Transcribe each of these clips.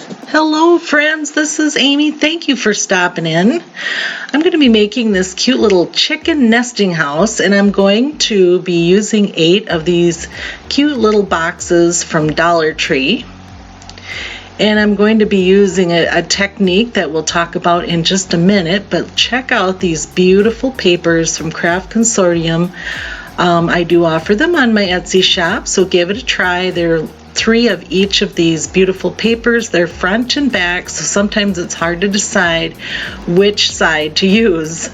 Hello friends, this is Amy. Thank you for stopping in. I'm going to be making this cute little chicken nesting house, and I'm going to be using 8 of these cute little boxes from Dollar Tree. And I'm going to be using a technique that we'll talk about in just a minute, but check out these beautiful papers from Craft Consortium. I do offer them on my Etsy shop, so give it a try. There are 3 of each of these beautiful papers. They're front and back, so sometimes it's hard to decide which side to use.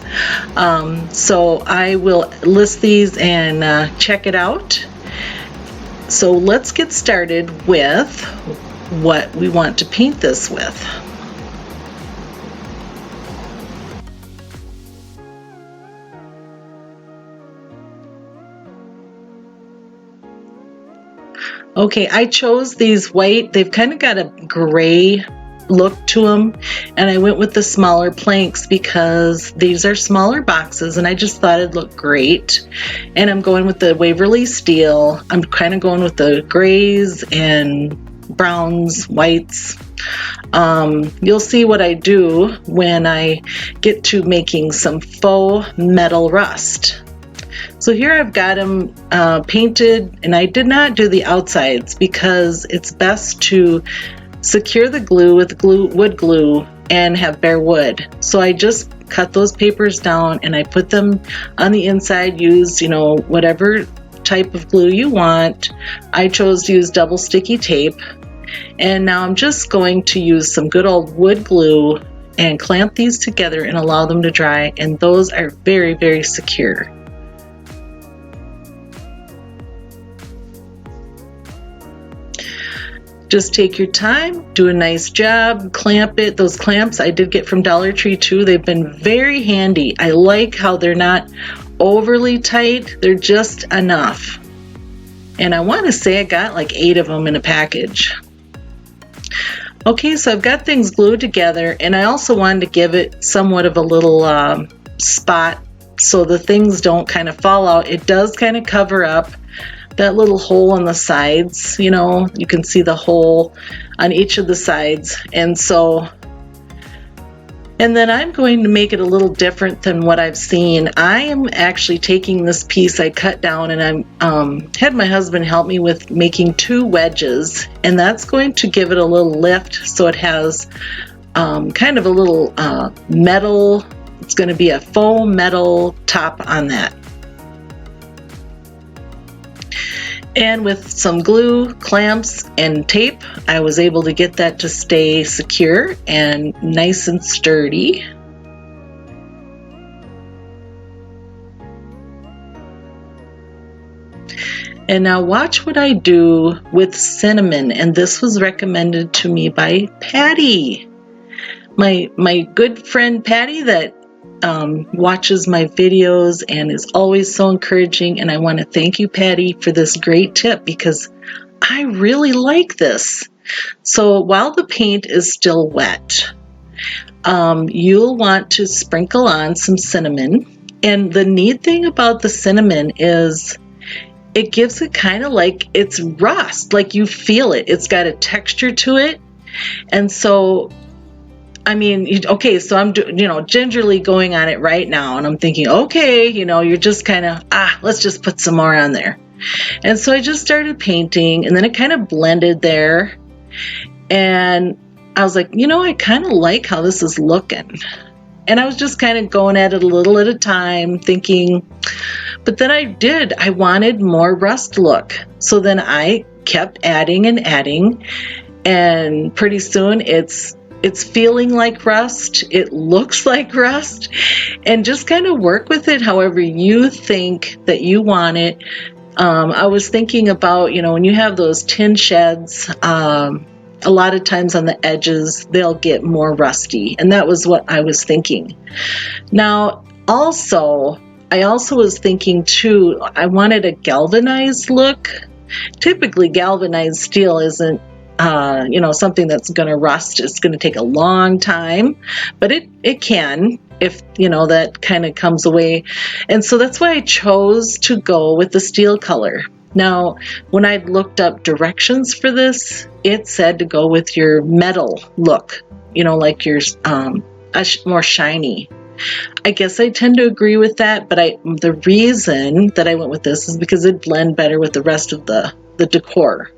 So I will list these and check it out. So let's get started with what we want to paint this with. Okay, I chose these white. They've kind of got a gray look to them, and I went with the smaller planks because these are smaller boxes and I just thought it'd look great. And I'm going with the Waverly Steel. I'm kind of going with the grays and browns, whites. You'll see what I do when I get to making some faux metal rust. So here I've got them painted, and I did not do the outsides because it's best to secure the glue with wood glue and have bare wood. So I just cut those papers down and I put them on the inside. Use, whatever type of glue you want. I chose to use double sticky tape, and now I'm just going to use some good old wood glue and clamp these together and allow them to dry, and those are very, very secure. Just take your time, do a nice job, clamp it. Those clamps I did get from Dollar Tree too. They've been very handy. I like how they're not overly tight, they're just enough. And I want to say I got like 8 of them in a package. Okay, so I've got things glued together, and I also wanted to give it somewhat of a little spot so the things don't kind of fall out. It does kind of cover up that little hole on the sides. You can see the hole on each of the sides, and then I'm going to make it a little different than what I've seen. I am actually taking this piece I cut down, and I had my husband help me with making 2 wedges, and that's going to give it a little lift, so it has kind of a little metal. It's going to be a faux metal top on that. And with some glue, clamps, and tape, I was able to get that to stay secure and nice and sturdy. And now watch what I do with cinnamon, and this was recommended to me by Patty. My good friend Patty that watches my videos and is always so encouraging, and I want to thank you, Patty, for this great tip because I really like this. So while the paint is still wet, you'll want to sprinkle on some cinnamon, and the neat thing about the cinnamon is it gives it kind of like it's rust, like you feel it. It's got a texture to it, and so okay, so I'm gingerly going on it right now, and I'm thinking, okay, you're just kind of, let's just put some more on there. And so I just started painting, and then it kind of blended there, and I was like, I kind of like how this is looking. And I was just kind of going at it a little at a time, thinking, but then I wanted more rust look. So then I kept adding and adding, and pretty soon it's feeling like rust, it looks like rust, and just kind of work with it however you think that you want it. I was thinking about, when you have those tin sheds, a lot of times on the edges, they'll get more rusty, and that was what I was thinking. Now, I also was thinking too, I wanted a galvanized look. Typically, galvanized steel isn't something that's going to rust. It's going to take a long time, but it can if that kind of comes away. And so that's why I chose to go with the steel color. Now, when I looked up directions for this, it said to go with your metal look, you know, like your more shiny. I guess I tend to agree with that, but the reason that I went with this is because it'd blend better with the rest of the decor.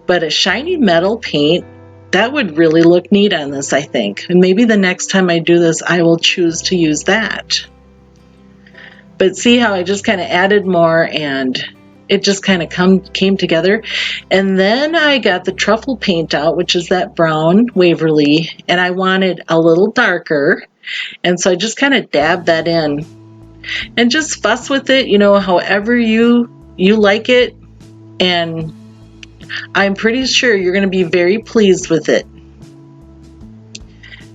But a shiny metal paint, that would really look neat on this, I think. And maybe the next time I do this, I will choose to use that. But see how I just kind of added more and it just kind of came together. And then I got the truffle paint out, which is that brown Waverly, and I wanted a little darker. And so I just kind of dabbed that in and just fuss with it, you know, however you like it. And I'm pretty sure you're going to be very pleased with it.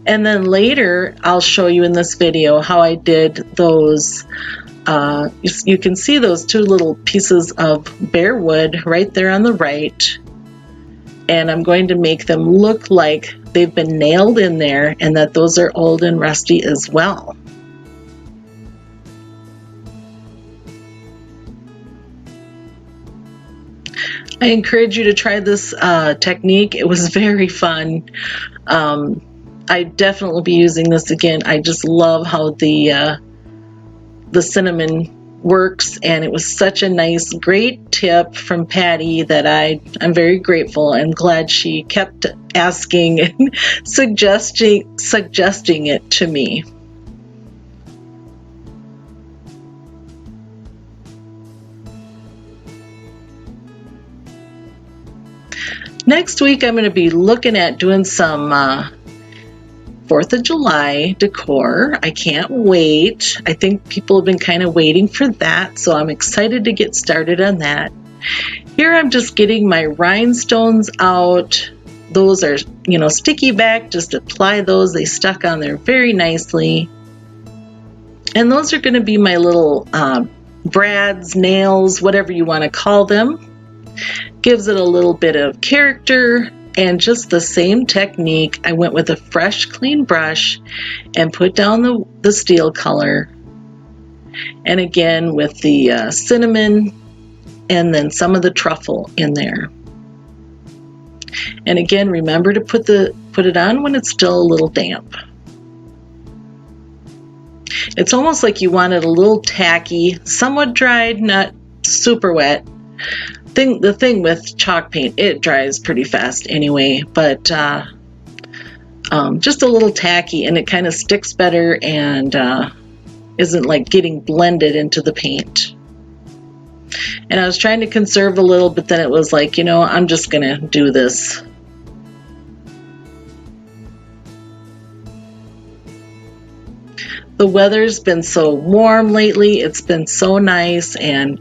And then later, I'll show you in this video how I did those. You can see those two little pieces of bare wood right there on the right. And I'm going to make them look like they've been nailed in there and that those are old and rusty as well. I encourage you to try this technique. It was very fun. I definitely will be using this again. I just love how the cinnamon works, and it was such a nice, great tip from Patty that I'm very grateful. I'm glad she kept asking and suggesting it to me. Next week, I'm going to be looking at doing some 4th of July decor. I can't wait. I think people have been kind of waiting for that, so I'm excited to get started on that. Here I'm just getting my rhinestones out. Those are, you know, sticky back. Just apply those. They stuck on there very nicely. And those are going to be my little brads, nails, whatever you want to call them. Gives it a little bit of character. And just the same technique, I went with a fresh, clean brush and put down the steel color. And again with the cinnamon and then some of the truffle in there. And again, remember to put it on when it's still a little damp. It's almost like you want it a little tacky, somewhat dried, not super wet. The thing with chalk paint, it dries pretty fast anyway, but just a little tacky, and it kind of sticks better and isn't like getting blended into the paint. And I was trying to conserve a little, but then it was like, you know, I'm just gonna do this. The weather's been so warm lately. It's been so nice, and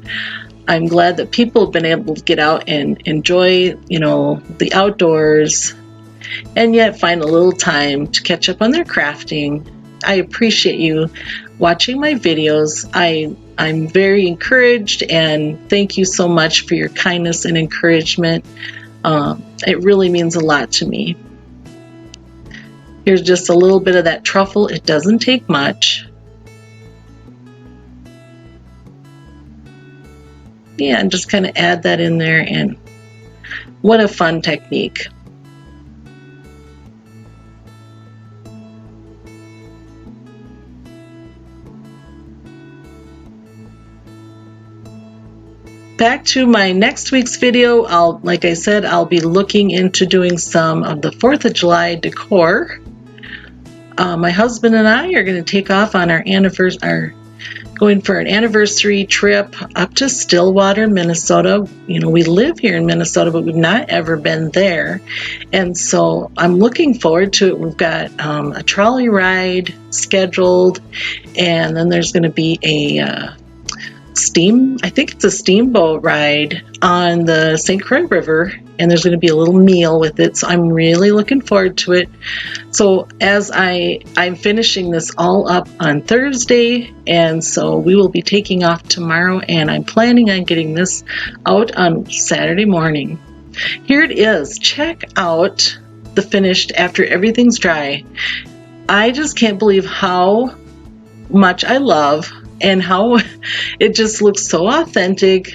I'm glad that people have been able to get out and enjoy, you know, the outdoors and yet find a little time to catch up on their crafting. I appreciate you watching my videos. I'm very encouraged, and thank you so much for your kindness and encouragement. It really means a lot to me. Here's just a little bit of that truffle. It doesn't take much. Yeah, and just kind of add that in there, and what a fun technique. Back to my next week's video, like I said, I'll be looking into doing some of the 4th of July decor. My husband and I are going to take off on going for an anniversary trip up to Stillwater, Minnesota. You know, we live here in Minnesota, but we've not ever been there. And so I'm looking forward to it. We've got a trolley ride scheduled, and then there's going to be a steamboat ride on the St. Croix River, and there's going to be a little meal with it. So I'm really looking forward to it. So as I'm finishing this all up on Thursday, and so we will be taking off tomorrow, and I'm planning on getting this out on Saturday morning. Here it is. Check out the finished after everything's dry. I just can't believe how much I love and how it just looks so authentic.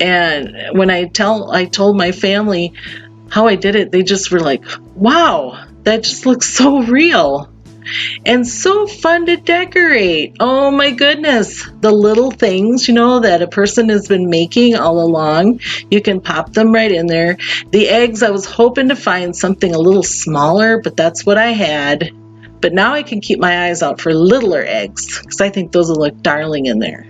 And when I told my family how I did it, they just were like, wow, that just looks so real. And so fun to decorate. Oh my goodness. The little things, that a person has been making all along, you can pop them right in there. The eggs, I was hoping to find something a little smaller, but that's what I had. But now I can keep my eyes out for littler eggs because I think those will look darling in there.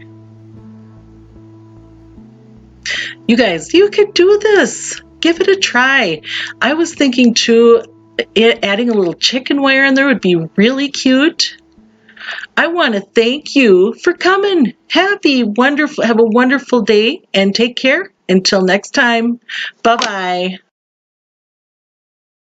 You guys, you could do this. Give it a try. I was thinking too, adding a little chicken wire in there would be really cute. I want to thank you for coming. Have a wonderful day and take care. Until next time. Bye-bye.